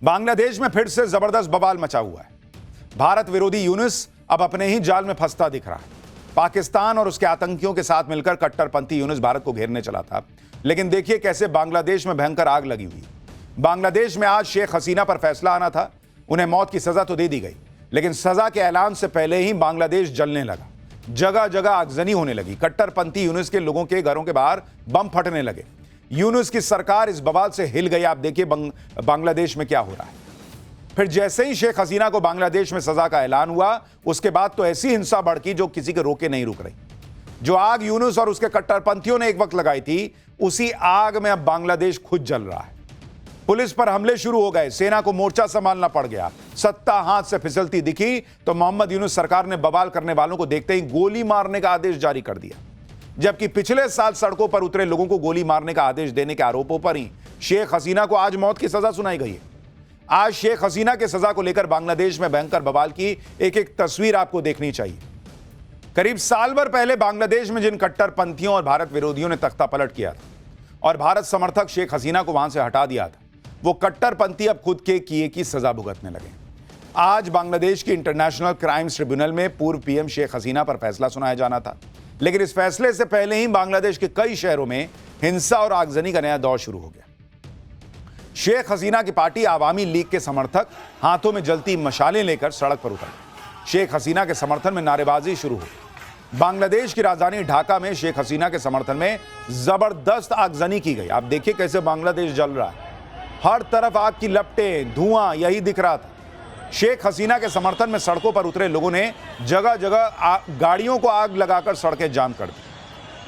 बांग्लादेश में फिर से जबरदस्त बवाल मचा हुआ है। भारत विरोधी यूनुस अब अपने ही जाल में फंसता दिख रहा है। पाकिस्तान और उसके आतंकियों के साथ मिलकर कट्टरपंथी यूनुस भारत को घेरने चला था, लेकिन देखिए कैसे बांग्लादेश में भयंकर आग लगी हुई। बांग्लादेश में आज शेख हसीना पर फैसला आना था। उन्हें मौत की सजा तो दे दी गई, लेकिन सजा के ऐलान से पहले ही बांग्लादेश जलने लगा। जगह जगह आगजनी होने लगी। कट्टरपंथी यूनुस के लोगों के घरों के बाहर बम फटने लगे। यूनुस की सरकार इस बवाल से हिल गई। आप देखिए बांग्लादेश में क्या हो रहा है। फिर जैसे ही शेख हसीना को बांग्लादेश में सजा का ऐलान हुआ, उसके बाद तो ऐसी हिंसा भड़की जो किसी के रोके नहीं रुक रही। जो आग यूनुस और उसके कट्टरपंथियों ने एक वक्त लगाई थी, उसी आग में अब बांग्लादेश खुद जल रहा है। पुलिस पर हमले शुरू हो गए। सेना को मोर्चा संभालना पड़ गया। सत्ता हाथ से फिसलती दिखी तो मोहम्मद यूनुस सरकार ने बवाल करने वालों को देखते ही गोली मारने का आदेश जारी कर दिया। जबकि पिछले साल सड़कों पर उतरे लोगों को गोली मारने का आदेश देने के आरोपों पर ही शेख हसीना को आज मौत की सजा सुनाई गई है। आज शेख हसीना की सजा को लेकर बांग्लादेश में भयंकर बवाल की एक एक तस्वीर आपको देखनी चाहिए। करीब साल भर पहले बांग्लादेश में जिन कट्टरपंथियों और भारत विरोधियों ने तख्ता पलट किया था और भारत समर्थक शेख हसीना को वहां से हटा दिया था, वो कट्टरपंथी अब खुद के किए की सजा भुगतने लगे। आज बांग्लादेश की इंटरनेशनल क्राइम्स ट्रिब्यूनल में पूर्व पीएम शेख हसीना पर फैसला सुनाया जाना था, लेकिन इस फैसले से पहले ही बांग्लादेश के कई शहरों में हिंसा और आगजनी का नया दौर शुरू हो गया। शेख हसीना की पार्टी आवामी लीग के समर्थक हाथों में जलती मशालें लेकर सड़क पर उतर गए। शेख हसीना के समर्थन में नारेबाजी शुरू हुई। बांग्लादेश की राजधानी ढाका में शेख हसीना के समर्थन में जबरदस्त आगजनी की गई। आप देखिए कैसे बांग्लादेश जल रहा है। हर तरफ आग की लपटें, धुआं यही दिख रहा था। शेख हसीना के समर्थन में सड़कों पर उतरे लोगों ने जगह जगह गाड़ियों को आग लगाकर सड़कें जाम कर दी।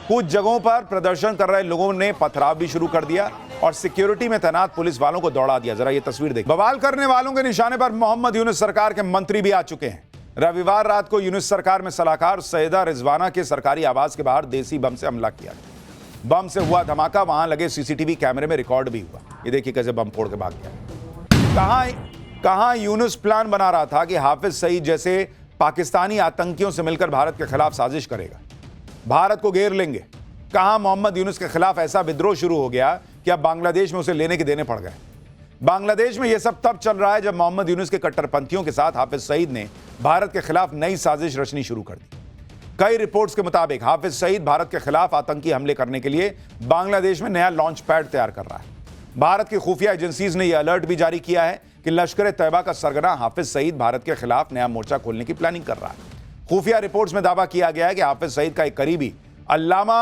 कुछ जगहों पर प्रदर्शन कर रहे लोगों ने पथराव भी शुरू कर दिया और सिक्योरिटी में तैनात पुलिस वालों को दौड़ा दिया। जरा ये तस्वीर देखिए। बवाल करने वालों के निशाने पर मोहम्मद यूनुस सरकार के मंत्री भी आ चुके हैं। रविवार रात को यूनुस सरकार में सलाहकार सैयदा रिजवाना के सरकारी आवास के बाहर देसी बम से हमला किया। बम से हुआ धमाका वहां लगे सीसीटीवी कैमरे में रिकॉर्ड भी हुआ। ये देखिए कैसे बम फोड़ के भाग गया। कहां यूनुस प्लान बना रहा था कि हाफिज सईद जैसे पाकिस्तानी आतंकियों से मिलकर भारत के खिलाफ साजिश करेगा, भारत को घेर लेंगे। कहां मोहम्मद यूनुस के खिलाफ ऐसा विद्रोह शुरू हो गया कि अब बांग्लादेश में उसे लेने के देने पड़ गए। बांग्लादेश में यह सब तब चल रहा है जब मोहम्मद यूनुस के कट्टरपंथियों के साथ हाफिज सईद ने भारत के खिलाफ नई साजिश रचनी शुरू कर दी। कई रिपोर्ट्स के मुताबिक हाफिज सईद भारत के खिलाफ आतंकी हमले करने के लिए बांग्लादेश में नया लॉन्च पैड तैयार कर रहा है। भारत की खुफिया एजेंसीज ने यह अलर्ट भी जारी किया है कि लश्कर तैयबा का सरगना हाफिज सईद भारत के खिलाफ नया मोर्चा खोलने की प्लानिंग कर रहा है। खुफिया रिपोर्ट्स में दावा किया गया है कि हाफिज सईद का एक करीबी अल्लामा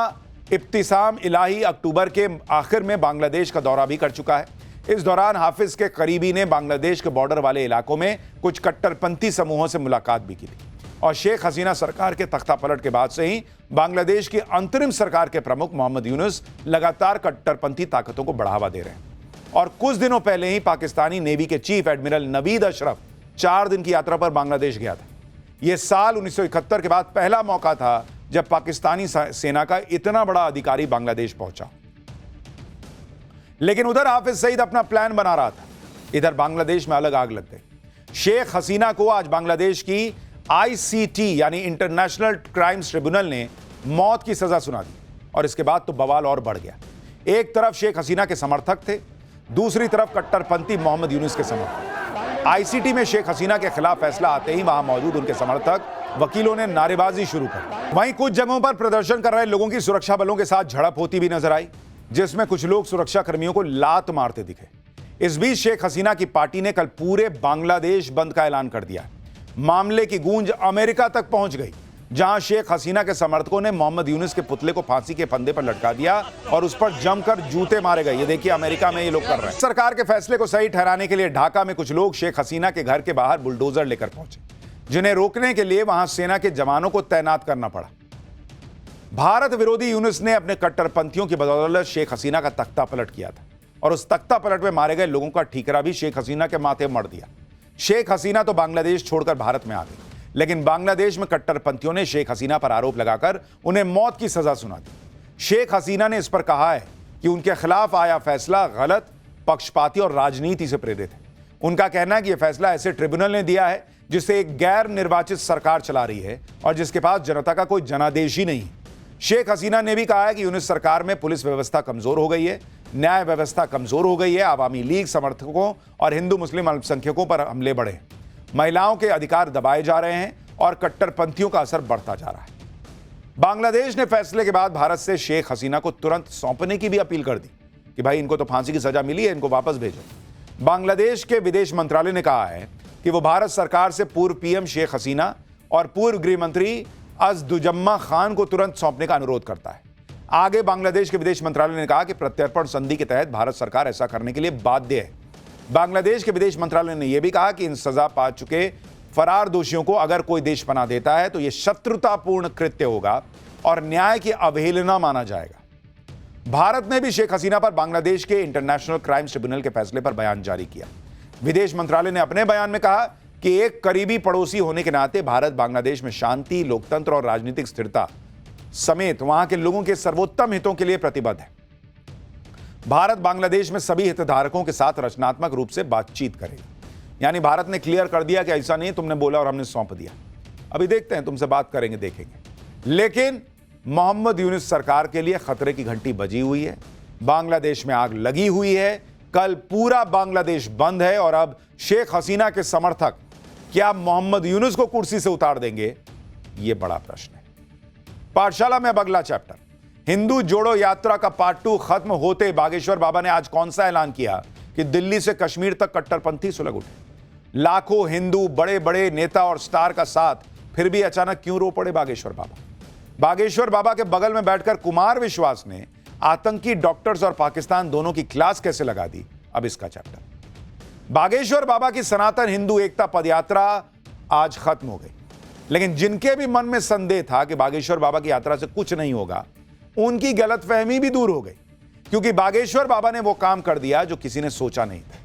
इब्तिसाम इलाही अक्टूबर के आखिर में बांग्लादेश का दौरा भी कर चुका है। इस दौरान हाफिज के करीबी ने बांग्लादेश के बॉर्डर वाले इलाकों में कुछ कट्टरपंथी समूहों से मुलाकात भी की थी। और शेख हसीना सरकार के तख्ता पलट के बाद से ही बांग्लादेश की अंतरिम सरकार के प्रमुख मोहम्मद यूनुस लगातार कट्टरपंथी ताकतों को बढ़ावा दे रहे हैं। और कुछ दिनों पहले ही पाकिस्तानी नेवी के चीफ एडमिरल नवीद अशरफ 4 दिन की यात्रा पर बांग्लादेश गया था। यह साल 1971 के बाद पहला मौका था जब पाकिस्तानी सेना का इतना बड़ा अधिकारी बांग्लादेश पहुंचा। लेकिन उधर हाफिज सईद अपना प्लान बना रहा था, इधर बांग्लादेश में अलग आग लग गई। शेख हसीना को आज बांग्लादेश की ICT यानी इंटरनेशनल क्राइम्स ट्रिब्यूनल ने मौत की सजा सुना दी और इसके बाद तो बवाल और बढ़ गया। एक तरफ शेख हसीना के समर्थक थे, दूसरी तरफ कट्टरपंथी मोहम्मद यूनुस के समर्थक। ICT में शेख हसीना के खिलाफ फैसला आते ही वहां मौजूद उनके समर्थक वकीलों ने नारेबाजी शुरू कर दी। वहीं कुछ जगहों पर प्रदर्शन कर रहे लोगों की सुरक्षा बलों के साथ झड़प होती भी नजर आई, जिसमें कुछ लोग सुरक्षा कर्मियों को लात मारते दिखे। इस बीच शेख हसीना की पार्टी ने कल पूरे बांग्लादेश बंद का ऐलान कर दिया। मामले की गूंज अमेरिका तक पहुंच गई, जहां शेख हसीना के समर्थकों ने मोहम्मद यूनुस के पुतले को फांसी के फंदे पर लटका दिया और उस पर जमकर जूते मारे गए। ये देखिए अमेरिका में ये लोग कर रहे हैं। सरकार के फैसले को सही ठहराने के लिए ढाका में कुछ लोग शेख हसीना के घर के बाहर बुलडोजर लेकर पहुंचे, जिन्हें रोकने के लिए वहां सेना के जवानों को तैनात करना पड़ा। भारत विरोधी यूनुस ने अपने कट्टरपंथियों की बदौलत शेख हसीना का तख्ता पलट किया था और उस तख्ता पलट में मारे गए लोगों का ठीकरा भी शेख हसीना के माथे मढ़ दिया। शेख हसीना तो बांग्लादेश छोड़कर भारत में आ गई, लेकिन बांग्लादेश में कट्टरपंथियों ने शेख हसीना पर आरोप लगाकर उन्हें मौत की सजा सुना दी। शेख हसीना ने इस पर कहा है कि उनके खिलाफ आया फैसला गलत, पक्षपाती और राजनीति से प्रेरित है। उनका कहना है कि यह फैसला ऐसे ट्रिब्यूनल ने दिया है जिसे एक गैर निर्वाचित सरकार चला रही है और जिसके पास जनता का कोई जनादेश ही नहीं है। शेख हसीना ने भी कहा है कि यूनुस सरकार में पुलिस व्यवस्था कमजोर हो गई है, न्याय व्यवस्था कमजोर हो गई है, आवामी लीग समर्थकों और हिंदू मुस्लिम अल्पसंख्यकों पर हमले बढ़े हैं, महिलाओं के अधिकार दबाए जा रहे हैं और कट्टरपंथियों का असर बढ़ता जा रहा है। बांग्लादेश ने फैसले के बाद भारत से शेख हसीना को तुरंत सौंपने की भी अपील कर दी कि भाई इनको तो फांसी की सजा मिली है, इनको वापस भेजो। बांग्लादेश के विदेश मंत्रालय ने कहा है कि वो भारत सरकार से पूर्व पीएम शेख हसीना और पूर्व गृह मंत्री अज़दुज़म्मा खान को तुरंत सौंपने का अनुरोध करता है। आगे बांग्लादेश के विदेश मंत्रालय ने कहा कि प्रत्यर्पण संधि के तहत भारत सरकार ऐसा करने के लिए बाध्य है। बांग्लादेश के विदेश मंत्रालय ने यह भी कहा कि इन सजा पा चुके फरार दोषियों को अगर कोई देश पनाह देता है तो यह शत्रुतापूर्ण कृत्य होगा और न्याय की अवहेलना माना जाएगा। भारत ने भी शेख हसीना पर बांग्लादेश के इंटरनेशनल क्राइम ट्रिब्यूनल के फैसले पर बयान जारी किया। विदेश मंत्रालय ने अपने बयान में कहा कि एक करीबी पड़ोसी होने के नाते भारत बांग्लादेश में शांति, लोकतंत्र और राजनीतिक स्थिरता समेत वहां के लोगों के सर्वोत्तम हितों के लिए प्रतिबद्ध है। भारत बांग्लादेश में सभी हितधारकों के साथ रचनात्मक रूप से बातचीत करेगा। यानी भारत ने क्लियर कर दिया कि ऐसा नहीं तुमने बोला और हमने सौंप दिया, अभी देखते हैं, तुमसे बात करेंगे, देखेंगे। लेकिन मोहम्मद यूनुस सरकार के लिए खतरे की घंटी बजी हुई है। बांग्लादेश में आग लगी हुई है। कल पूरा बांग्लादेश बंद है और अब शेख हसीना के समर्थक क्या मोहम्मद यूनुस को कुर्सी से उतार देंगे, यह बड़ा प्रश्न है। पाठशाला में अब अगला चैप्टर, हिंदू जोड़ो यात्रा का पार्ट 2 खत्म होते बागेश्वर बाबा ने आज कौन सा ऐलान किया कि दिल्ली से कश्मीर तक कट्टरपंथी सुलग उठे। लाखों हिंदू, बड़े बड़े नेता और स्टार का साथ, फिर भी अचानक क्यों रो पड़े बागेश्वर बाबा। बागेश्वर बाबा के बगल में बैठकर कुमार विश्वास ने आतंकी डॉक्टर्स और पाकिस्तान दोनों की क्लास कैसे लगा दी, अब इसका चैप्टर। बागेश्वर बाबा की सनातन हिंदू एकता पदयात्रा आज खत्म हो गई, लेकिन जिनके भी मन में संदेह था कि बागेश्वर बाबा की यात्रा से कुछ नहीं होगा, उनकी गलतफहमी भी दूर हो गई, क्योंकि बागेश्वर बाबा ने वो काम कर दिया जो किसी ने सोचा नहीं था।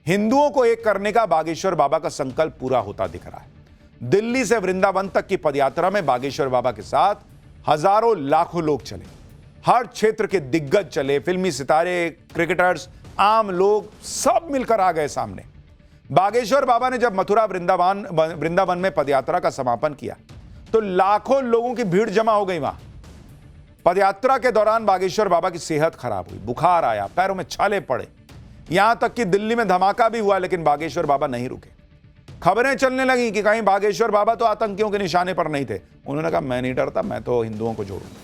हिंदुओं को एक करने का बागेश्वर बाबा का संकल्प पूरा होता दिख रहा है। दिल्ली से वृंदावन तक की पदयात्रा में बागेश्वर बाबा के साथ हजारों लाखों लोग चले। हर क्षेत्र के दिग्गज चले, फिल्मी सितारे, क्रिकेटर्स, आम लोग सब मिलकर आ गए सामने। बागेश्वर बाबा ने जब मथुरा वृंदावन में पदयात्रा का समापन किया तो लाखों लोगों की भीड़ जमा हो गई वहां। पदयात्रा के दौरान बागेश्वर बाबा की सेहत खराब हुई, बुखार आया, पैरों में छाले पड़े, यहां तक कि दिल्ली में धमाका भी हुआ, लेकिन बागेश्वर बाबा नहीं रुके। खबरें चलने लगी कि कहीं बागेश्वर बाबा तो आतंकियों के निशाने पर नहीं थे। उन्होंने कहा मैं नहीं डरता, मैं तो हिंदुओं को जोड़ूंगा।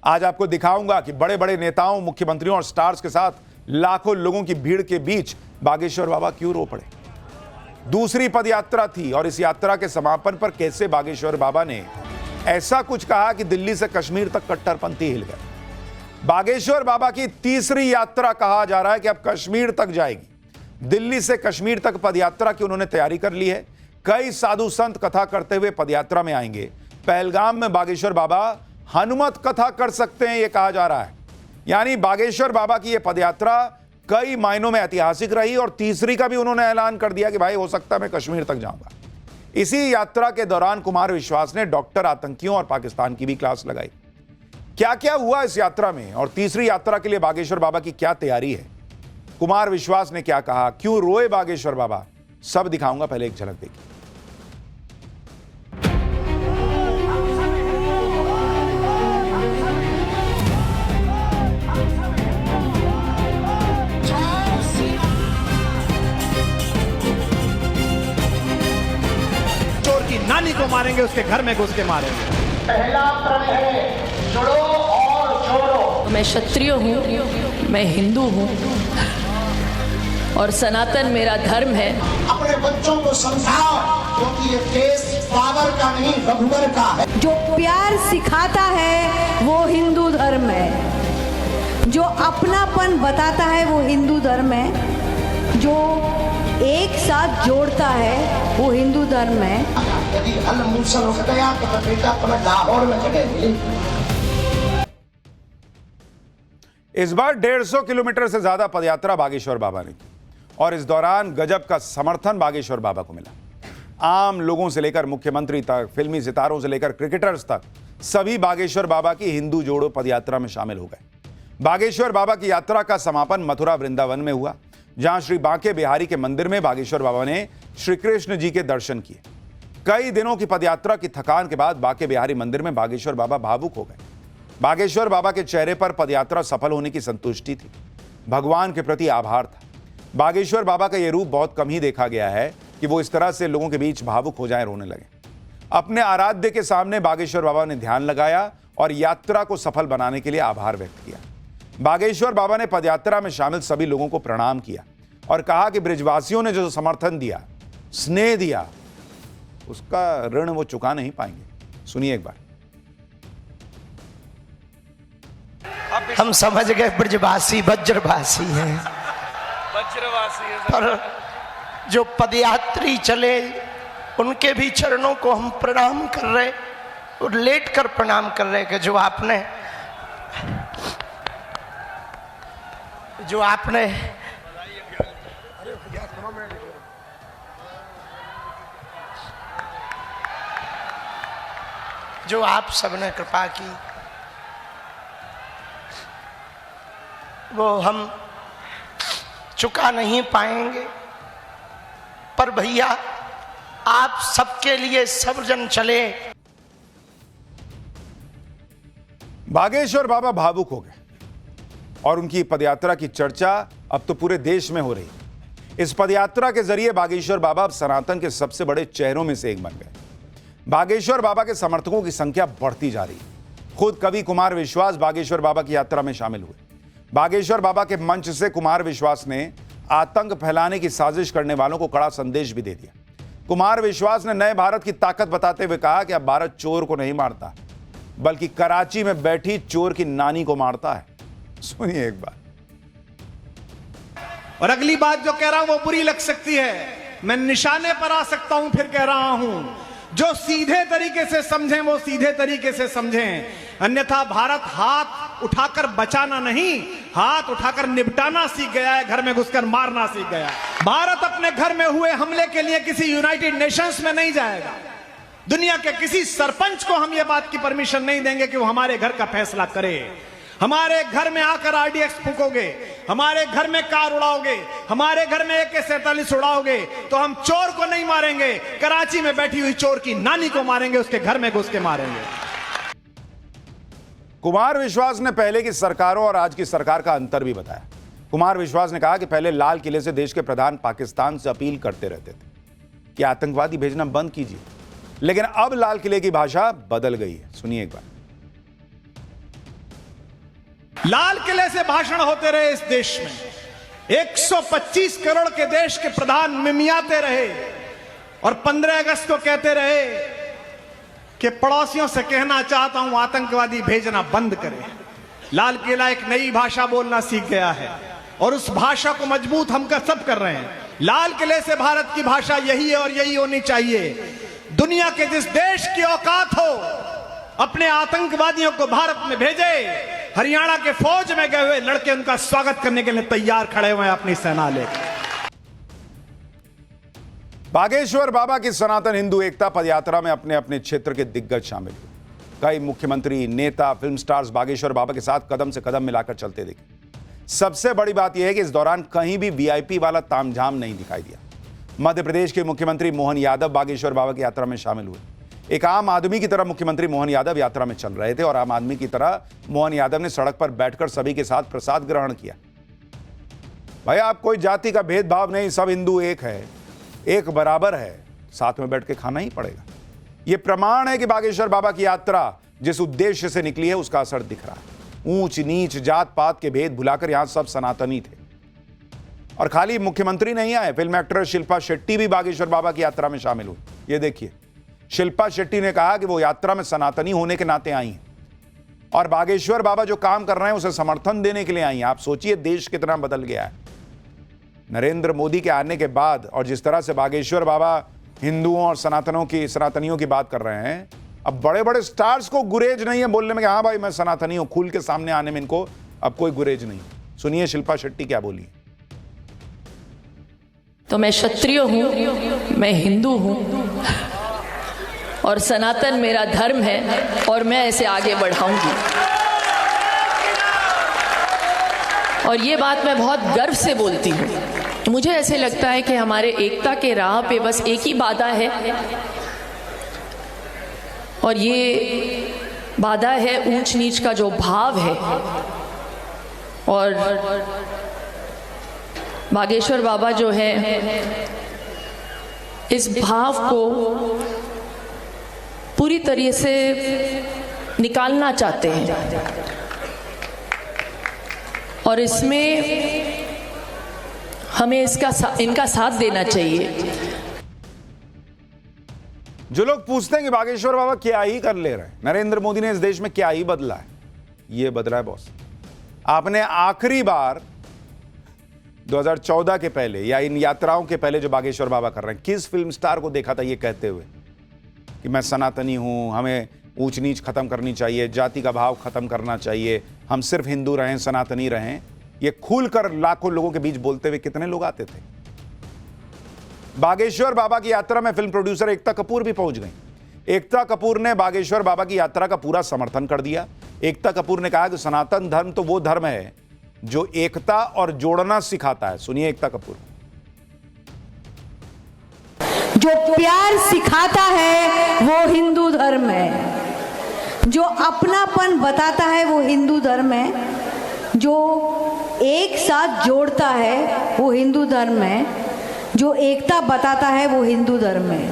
आज आपको दिखाऊंगा कि बड़े बड़े नेताओं, मुख्यमंत्रियों और स्टार्स के साथ लाखों लोगों की भीड़ के बीच बागेश्वर बाबा क्यों रो पड़े। दूसरी पदयात्रा थी और इस यात्रा के समापन पर कैसे बागेश्वर बाबा ने ऐसा कुछ कहा कि दिल्ली से कश्मीर तक कट्टरपंथी हिल गए। बागेश्वर बाबा की तीसरी यात्रा कहा जा रहा है कि अब कश्मीर तक जाएगी। दिल्ली से कश्मीर तक पदयात्रा की उन्होंने तैयारी कर ली है। कई साधु संत कथा करते हुए पदयात्रा में आएंगे। पहलगाम में बागेश्वर बाबा हनुमत कथा कर सकते हैं, यह कहा जा रहा है। यानी बागेश्वर बाबा की यह पदयात्रा कई मायनों में ऐतिहासिक रही और तीसरी का भी उन्होंने ऐलान कर दिया कि भाई हो सकता है मैं कश्मीर तक जाऊंगा। इसी यात्रा के दौरान कुमार विश्वास ने डॉक्टर, आतंकियों और पाकिस्तान की भी क्लास लगाई। क्या क्या हुआ इस यात्रा में और तीसरी यात्रा के लिए बागेश्वर बाबा की क्या तैयारी है, कुमार विश्वास ने क्या कहा, क्यों रोए बागेश्वर बाबा, सब दिखाऊंगा। पहले एक झलक देखिए। नानी को मारेंगे, उसके घर में घुस के मारेंगे। पहला प्रण है जुड़ो और जोड़ो। मैं क्षत्रिय हूँ, मैं हिंदू हूँ और सनातन मेरा धर्म है। अपने बच्चों को समझाओ क्योंकि ये देश पावर का नहीं रघुवर का है। जो प्यार सिखाता है वो हिंदू धर्म है, जो अपनापन बताता है वो हिंदू धर्म है, जो एक साथ जोड़ता है वो हिंदू धर्म है। यदि हल मूसल हो गया तो बेटा तुम्हें लाहौर में जगह मिली। इस बार 150 किलोमीटर से ज्यादा पदयात्रा बागेश्वर बाबा ने की और इस दौरान गजब का समर्थन बागेश्वर बाबा को मिला। आम लोगों से लेकर मुख्यमंत्री तक, फिल्मी सितारों से लेकर क्रिकेटर्स तक, सभी बागेश्वर बाबा की हिंदू जोड़ो पदयात्रा में शामिल हो गए। बागेश्वर बाबा की यात्रा का समापन मथुरा वृंदावन में हुआ, जहां श्री बांके बिहारी के मंदिर में बागेश्वर बाबा ने श्री कृष्ण जी के दर्शन किए। कई दिनों की पदयात्रा की थकान के बाद बांके बिहारी मंदिर में बागेश्वर बाबा भावुक हो गए। बागेश्वर बाबा के चेहरे पर पदयात्रा सफल होने की संतुष्टि थी, भगवान के प्रति आभार था। बागेश्वर बाबा का यह रूप बहुत कम ही देखा गया है कि वो इस तरह से लोगों के बीच भावुक हो जाएं, रोने लगे। अपने आराध्य के सामने बागेश्वर बाबा ने ध्यान लगाया और यात्रा को सफल बनाने के लिए आभार व्यक्त किया। बागेश्वर बाबा ने पदयात्रा में शामिल सभी लोगों को प्रणाम किया और कहा कि ब्रिजवासियों ने जो समर्थन दिया, स्नेह दिया, उसका ऋण वो चुका नहीं पाएंगे। सुनिए एक बार। हम समझ गए ब्रजवासी वज्रवासी हैं, पर जो पदयात्री चले उनके भी चरणों को हम प्रणाम कर रहे और लेट कर प्रणाम कर रहे कि जो आप सबने कृपा की वो हम चुका नहीं पाएंगे। पर भैया आप सबके लिए सब जन चले। बागेश्वर बाबा भावुक हो गए और उनकी पदयात्रा की चर्चा अब तो पूरे देश में हो रही है। इस पदयात्रा के जरिए बागेश्वर बाबा अब सनातन के सबसे बड़े चेहरों में से एक बन गए। बागेश्वर बाबा के समर्थकों की संख्या बढ़ती जा रही है। खुद कवि कुमार विश्वास बागेश्वर बाबा की यात्रा में शामिल हुए। बागेश्वर बाबा के मंच से कुमार विश्वास ने आतंक फैलाने की साजिश करने वालों को कड़ा संदेश भी दे दिया। कुमार विश्वास ने नए भारत की ताकत बताते हुए कहा कि अब भारत चोर को नहीं मारता, बल्कि कराची में बैठी चोर की नानी को मारता है। सुनिए एक बार। और अगली बात जो कह रहा हूं वो बुरी लग सकती है, मैं निशाने पर आ सकता हूं, फिर कह रहा हूं जो सीधे तरीके से समझें वो सीधे तरीके से समझें, अन्यथा भारत हाथ उठाकर बचाना नहीं, हाथ उठाकर निपटाना सीख गया है, घर में घुसकर मारना सीख गया। भारत अपने घर में हुए हमले के लिए किसी यूनाइटेड नेशंस में नहीं जाएगा। दुनिया के किसी सरपंच को हम ये बात की परमिशन नहीं देंगे कि वो हमारे घर का फैसला करे। हमारे घर में आकर आरडीएक्स फूकोगे, हमारे घर में कार उड़ाओगे, हमारे घर में AK-47 उड़ाओगे, तो हम चोर को नहीं मारेंगे, कराची में बैठी हुई चोर की नानी को मारेंगे, उसके घर में घुस के मारेंगे। कुमार विश्वास ने पहले की सरकारों और आज की सरकार का अंतर भी बताया। कुमार विश्वास ने कहा कि पहले लाल किले से देश के प्रधान पाकिस्तान से अपील करते रहते थे कि आतंकवादी भेजना बंद कीजिए, लेकिन अब लाल किले की भाषा बदल गई है। सुनिए एक बार। लाल किले से भाषण होते रहे इस देश में, 125 करोड़ के देश के प्रधान मिमियाते रहे और 15 अगस्त को कहते रहे कि पड़ोसियों से कहना चाहता हूं आतंकवादी भेजना बंद करें। लाल किला एक नई भाषा बोलना सीख गया है और उस भाषा को मजबूत हम सब कर रहे हैं। लाल किले से भारत की भाषा यही है और यही होनी चाहिए। दुनिया के जिस देश की औकात हो अपने आतंकवादियों को भारत में भेजे। हरियाणा के फौज में गए हुए लड़के उनका स्वागत करने के लिए तैयार खड़े हुए हैं अपनी सेना लेकर। बागेश्वर बाबा की सनातन हिंदू एकता पदयात्रा में अपने अपने क्षेत्र के दिग्गज शामिल हुए। कई मुख्यमंत्री, नेता, फिल्म स्टार्स बागेश्वर बाबा के साथ कदम से कदम मिलाकर चलते दिखे। सबसे बड़ी बात यह है कि इस दौरान कहीं भी वीआईपी वाला तामझाम नहीं दिखाई दिया। मध्य प्रदेश के मुख्यमंत्री मोहन यादव बागेश्वर बाबा की यात्रा में शामिल हुए। एक आम आदमी की तरह मुख्यमंत्री मोहन यादव यात्रा में चल रहे थे और आम आदमी की तरह मोहन यादव ने सड़क पर बैठकर सभी के साथ प्रसाद ग्रहण किया। भाई, आप कोई जाति का भेदभाव नहीं, सब हिंदू एक है, एक बराबर है, साथ में बैठ के खाना ही पड़ेगा। यह प्रमाण है कि बागेश्वर बाबा की यात्रा जिस उद्देश्य से निकली है उसका असर दिख रहा है। ऊंच नीच, जात पात के भेद भुलाकर यहां सब सनातनी थे। और खाली मुख्यमंत्री नहीं आए, फिल्म एक्ट्रेस शिल्पा शेट्टी भी बागेश्वर बाबा की यात्रा में शामिल हुई। ये देखिए, शिल्पा शेट्टी ने कहा कि वो यात्रा में सनातनी होने के नाते आई हैं और बागेश्वर बाबा जो काम कर रहे हैं उसे समर्थन देने के लिए आई हैं। आप सोचिए देश कितना बदल गया है नरेंद्र मोदी के आने के बाद। और जिस तरह से बागेश्वर बाबा हिंदुओं और सनातनियों की बात कर रहे हैं, अब बड़े बड़े स्टार्स को गुरेज नहीं है बोलने में कि हाँ भाई मैं सनातनी हूं, खुल के सामने आने में इनको अब कोई गुरेज नहीं। सुनिए शिल्पा शेट्टी क्या बोली। तो मैं क्षत्रिय हूं, मैं हिंदू हूं और सनातन मेरा धर्म है और मैं इसे आगे बढ़ाऊंगी। और ये बात मैं बहुत गर्व से बोलती हूँ। मुझे ऐसे लगता है कि हमारे एकता के राह पे बस एक ही बाधा है और ये बाधा है ऊंच नीच का जो भाव है, और बागेश्वर बाबा जो है इस भाव को पूरी तरीके से निकालना चाहते हैं, और इसमें हमें इनका साथ देना चाहिए। जो लोग पूछते हैं कि बागेश्वर बाबा क्या ही कर ले रहे हैं, नरेंद्र मोदी ने इस देश में क्या ही बदला है, ये बदला है बॉस। आपने आखिरी बार 2014 के पहले या इन यात्राओं के पहले जो बागेश्वर बाबा कर रहे हैं, किस फिल्म स्टार को देखा था ये कहते हुए कि मैं सनातनी हूं, हमें ऊंच नीच खत्म करनी चाहिए, जाति का भाव खत्म करना चाहिए, हम सिर्फ हिंदू रहें, सनातनी रहें? ये खुलकर लाखों लोगों के बीच बोलते हुए कितने लोग आते थे? बागेश्वर बाबा की यात्रा में फिल्म प्रोड्यूसर एकता कपूर भी पहुंच गई। एकता कपूर ने बागेश्वर बाबा की यात्रा का पूरा समर्थन कर दिया। एकता कपूर ने कहा कि सनातन धर्म तो वो धर्म है जो एकता और जोड़ना सिखाता है। सुनिए एकता कपूर। जो प्यार सिखाता है वो हिंदू धर्म है, जो अपनापन बताता है वो हिंदू धर्म है, जो एक साथ जोड़ता है वो हिंदू धर्म है, जो एकता बताता है वो हिंदू धर्म है।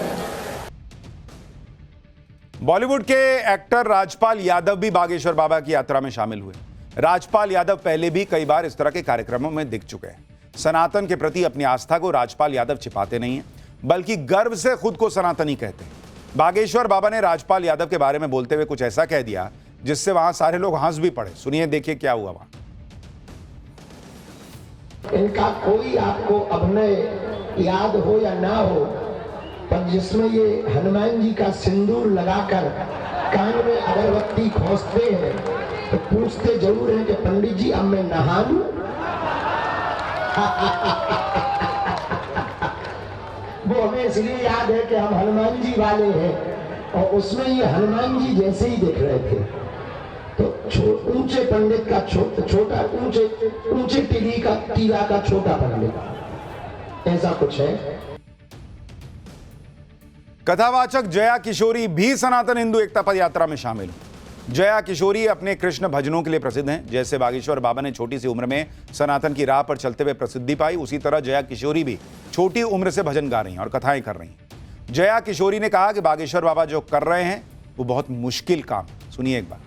बॉलीवुड के एक्टर राजपाल यादव भी बागेश्वर बाबा की यात्रा में शामिल हुए। राजपाल यादव पहले भी कई बार इस तरह के कार्यक्रमों में दिख चुके हैं। सनातन के प्रति अपनी आस्था को राजपाल यादव छिपाते नहीं हैं, बल्कि गर्व से खुद को सनातनी कहते हैं। बागेश्वर बाबा ने राजपाल यादव के बारे में बोलते हुए कुछ ऐसा कह दिया जिससे वहां सारे लोग हंस भी पड़े। सुनिए, देखिए क्या हुआ वहां। इनका कोई आपको अभिनय याद हो या ना हो, पर जिसमें ये हनुमान जी का सिंदूर लगाकर कान में अगरबत्ती खोसते हैं तो पूछते जरूर हैं कि पंडित जी अब मैं नहा लूं? वो हमें इसलिए याद है कि हम हनुमान जी वाले हैं, और उसमें ये हनुमान जी जैसे ही दिख रहे थे। तो ऊंचे पंडित का छोटा, ऊंचे टीला का छोटा पंडित, ऐसा कुछ है। कथावाचक जया किशोरी भी सनातन हिंदू एकता पद यात्रा में शामिल हुई। जया किशोरी अपने कृष्ण भजनों के लिए प्रसिद्ध हैं। जैसे बागेश्वर बाबा ने छोटी सी उम्र में सनातन की राह पर चलते हुए प्रसिद्धि पाई, उसी तरह जया किशोरी भी छोटी उम्र से भजन गा रही हैं और कथाएं कर रही हैं। जया किशोरी ने कहा कि बागेश्वर बाबा जो कर रहे हैं वो बहुत मुश्किल काम है। सुनिए एक बार।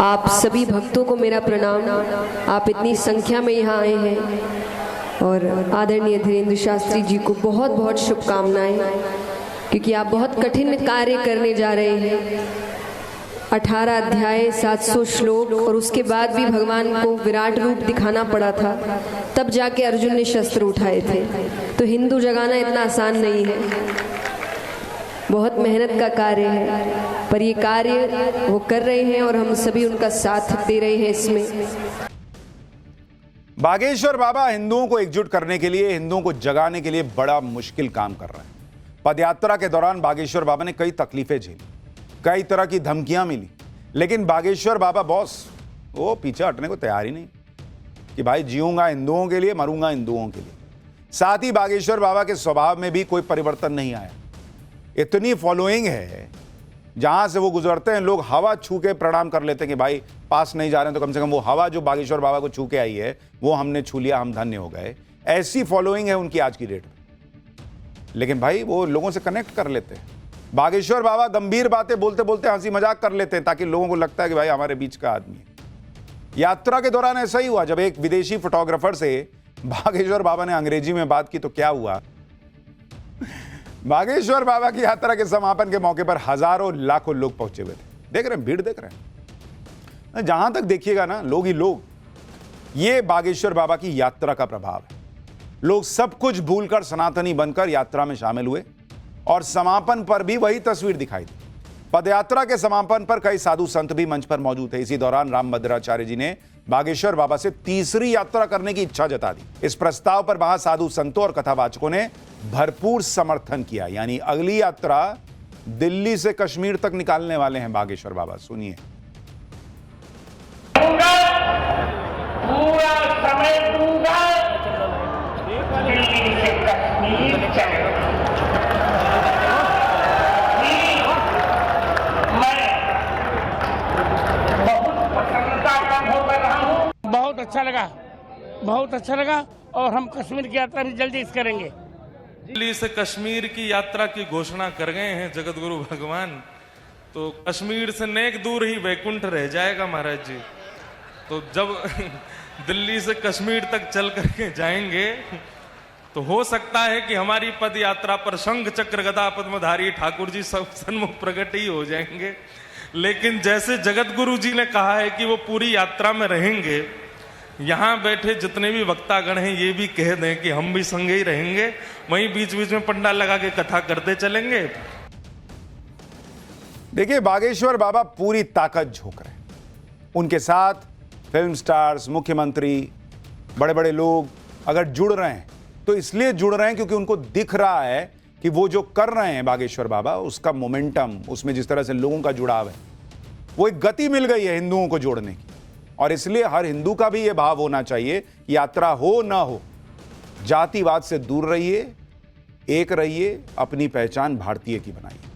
आप सभी भक्तों को मेरा प्रणाम। आप इतनी संख्या में यहाँ आए हैं, और आदरणीय धीरेन्द्र शास्त्री जी को बहुत बहुत शुभकामनाएं, क्योंकि आप बहुत कठिन कार्य करने जा रहे हैं। 18 अध्याय, 700 श्लोक, और उसके बाद भी भगवान को विराट रूप दिखाना पड़ा था, तब जाके अर्जुन ने शस्त्र उठाए थे। तो हिंदू जगाना इतना आसान नहीं है, बहुत मेहनत का कार्य है, पर ये कार्य वो कर रहे हैं और हम सभी उनका साथ दे रहे हैं इसमें। बागेश्वर बाबा हिंदुओं को एकजुट करने के लिए, हिंदुओं को जगाने के लिए बड़ा मुश्किल काम कर रहे हैं। पदयात्रा के दौरान बागेश्वर बाबा ने कई तकलीफें झेली, कई तरह की धमकियां मिली, लेकिन बागेश्वर बाबा बॉस वो पीछे हटने को तैयार ही नहीं कि भाई जीऊंगा हिंदुओं के लिए, मरूंगा हिंदुओं के लिए। साथ ही बागेश्वर बाबा के स्वभाव में भी कोई परिवर्तन नहीं आया। इतनी फॉलोइंग है, जहां से वो गुजरते हैं लोग हवा छू के प्रणाम कर लेते हैं कि भाई पास नहीं जा रहे हैं तो कम से कम वो हवा जो बागेश्वर बाबा को छू के आई है वो हमने छू लिया, हम धन्य हो गए। ऐसी फॉलोइंग है उनकी आज की डेट में। लेकिन भाई वो लोगों से कनेक्ट कर लेते हैं। बागेश्वर बाबा गंभीर बातें बोलते बोलते हंसी मजाक कर लेते हैं ताकि लोगों को लगता है कि भाई हमारे बीच का आदमी है। यात्रा के दौरान ऐसा ही हुआ, जब एक विदेशी फोटोग्राफर से बागेश्वर बाबा ने अंग्रेजी में बात की तो क्या हुआ। बागेश्वर बाबा की यात्रा के समापन के मौके पर हजारों लाखों लोग पहुंचे हुए थे। देख रहे हैं, भीड़ देख रहे हैं, जहां तक देखिएगा ना लोग ही लोग। ये बागेश्वर बाबा की यात्रा का प्रभाव है। लोग सब कुछ भूलकर सनातनी बनकर यात्रा में शामिल हुए और समापन पर भी वही तस्वीर दिखाई दी। पदयात्रा के समापन पर कई साधु संत भी मंच पर मौजूद थे। इसी दौरान रामभद्राचार्य जी ने बागेश्वर बाबा से तीसरी यात्रा करने की इच्छा जता दी। इस प्रस्ताव पर वहां साधु संतों और कथावाचकों ने भरपूर समर्थन किया। यानी अगली यात्रा दिल्ली से कश्मीर तक निकालने वाले हैं बागेश्वर बाबा। सुनिए। पूरा समय दूंगा, दिल्ली से कश्मीर चले। बहुत अच्छा लगा और हम कश्मीर की यात्रा भी जल्दी से करेंगे। दिल्ली से कश्मीर की यात्रा की घोषणा कर गए हैं जगत गुरु भगवान, तो कश्मीर से नेक दूर ही वैकुंठ रह जाएगा महाराज जी। तो जब दिल्ली से कश्मीर तक चल करके जाएंगे तो हो सकता है कि हमारी पद यात्रा पर शंख चक्र गदा पद्मधारी ठाकुर जी सब सन्मुख प्रकट ही हो जाएंगे। लेकिन जैसे जगत गुरु जी ने कहा है कि वो पूरी यात्रा में रहेंगे, यहाँ बैठे जितने भी वक्तागण हैं ये भी कह दें कि हम भी संगे ही रहेंगे, वहीं बीच बीच में पंडाल लगा के कथा करते चलेंगे। देखिए, बागेश्वर बाबा पूरी ताकत झोंक रहे हैं। उनके साथ फिल्म स्टार्स, मुख्यमंत्री, बड़े बड़े लोग अगर जुड़ रहे हैं तो इसलिए जुड़ रहे हैं क्योंकि उनको दिख रहा है कि वो जो कर रहे हैं बागेश्वर बाबा, उसका मोमेंटम, उसमें जिस तरह से लोगों का जुड़ाव है, वो एक गति मिल गई है हिंदुओं को जोड़ने की। और इसलिए हर हिंदू का भी ये भाव होना चाहिए कि यात्रा हो ना हो, जातिवाद से दूर रहिए, एक रहिए, अपनी पहचान भारतीय की बनाइए।